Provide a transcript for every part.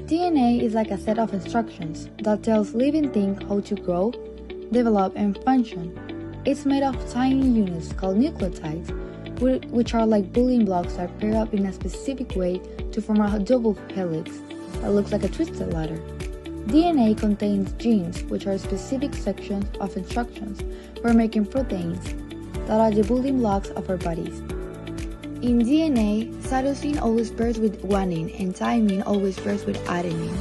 DNA is like a set of instructions that tells living things how to grow, develop, and function. It's made of tiny units called nucleotides, which are like building blocks that pair up in a specific way to form a double helix that looks like a twisted ladder. DNA contains genes, which are specific sections of instructions for making proteins that are the building blocks of our bodies. In DNA, cytosine always pairs with guanine and thymine always pairs with adenine.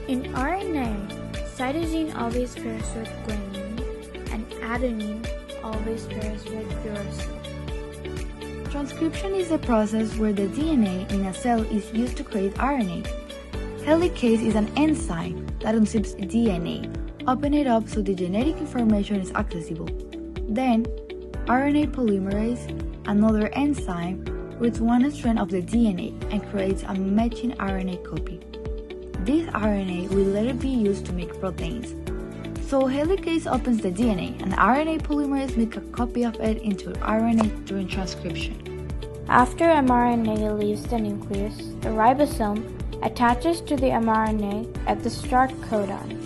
In RNA, cytosine always pairs with guanine and adenine always pairs with uracil. Transcription is the process where the DNA in a cell is used to create RNA. Helicase is an enzyme that unzips DNA, opening it up so the genetic information is accessible. Then, RNA polymerase, another enzyme, reads one strand of the DNA and creates a matching RNA copy. This RNA will later be used to make proteins. So helicase opens the DNA and RNA polymerase makes a copy of it into RNA during transcription. After mRNA leaves the nucleus, the ribosome attaches to the mRNA at the start codon.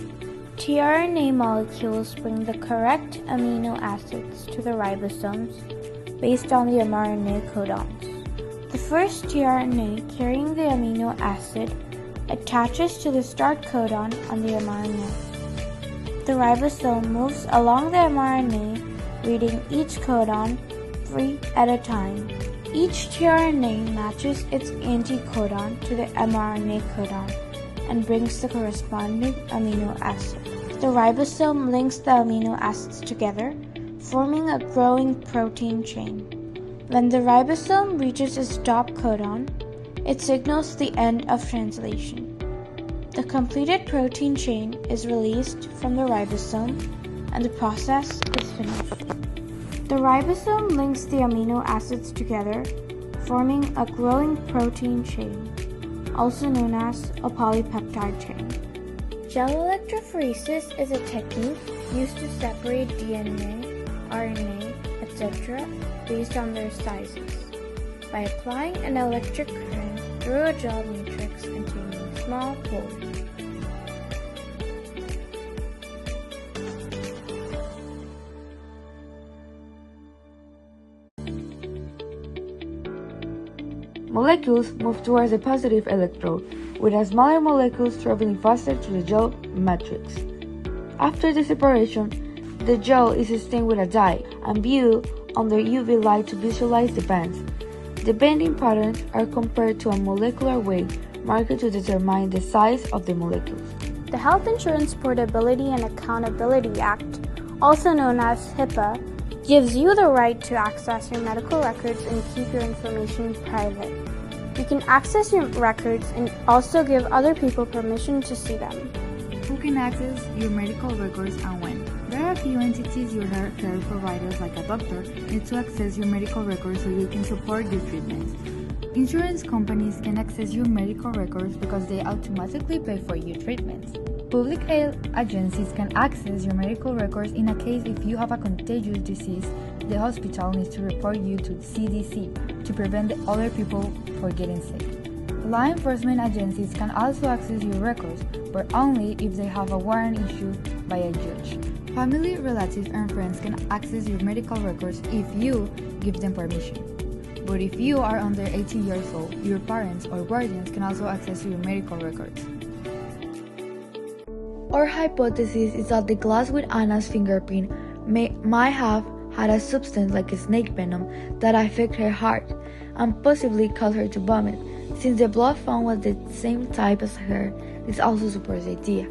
tRNA molecules bring the correct amino acids to the ribosomes based on the mRNA codons. The first tRNA carrying the amino acid attaches to the start codon on the mRNA. The ribosome moves along the mRNA, reading each codon 3 at a time. Each tRNA matches its anticodon to the mRNA codon and brings the corresponding amino acid. The ribosome links the amino acids together, forming a growing protein chain. When the ribosome reaches its stop codon, it signals the end of translation. The completed protein chain is released from the ribosome and the process is finished. The ribosome links the amino acids together, forming a growing protein chain, also known as a polypeptide chain. Gel electrophoresis is a technique used to separate DNA, RNA, etc. based on their sizes by applying an electric current through a gel matrix containing small pores. Molecules move towards the positive electrode, with a smaller molecules traveling faster to the gel matrix. After the separation, the gel is stained with a dye and viewed under UV light to visualize the bands. The bending patterns are compared to a molecular weight marker to determine the size of the molecules. The Health Insurance Portability and Accountability Act, also known as HIPAA, gives you the right to access your medical records and keep your information private. You can access your records and also give other people permission to see them. Who can access your medical records and when? There are a few entities your healthcare providers, like a doctor, need to access your medical records so you can support your treatments. Insurance companies can access your medical records because they automatically pay for your treatments. Public health agencies can access your medical records in a case if you have a contagious disease. The hospital needs to report you to CDC to prevent other people from getting sick. Law enforcement agencies can also access your records, but only if they have a warrant issued by a judge. Family, relatives, and friends can access your medical records if you give them permission. But if you are under 18 years old, your parents or guardians can also access your medical records. Our hypothesis is that the glass with Anna's fingerprint might have had a substance like snake venom that affected her heart and possibly caused her to vomit. Since the blood found was the same type as her, this also supports the idea.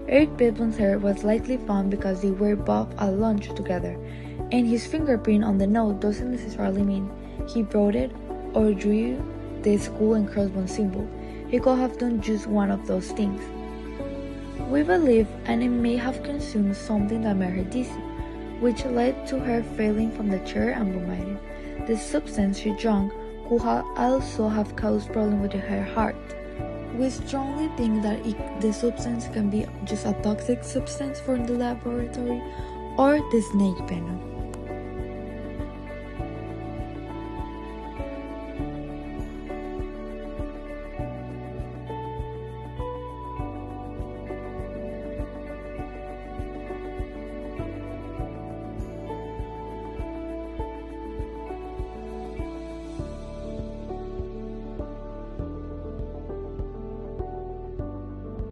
Eric Pippin's hair was likely found because they were both at lunch together, and his fingerprint on the note doesn't necessarily mean he wrote it or drew the skull and crossbones symbol. He could have done just one of those things. We believe Annie may have consumed something that made her dizzy, which led to her falling from the chair and vomiting. The substance she drank could also have caused problems with her heart. We strongly think that the substance can be just a toxic substance from the laboratory or the snake venom.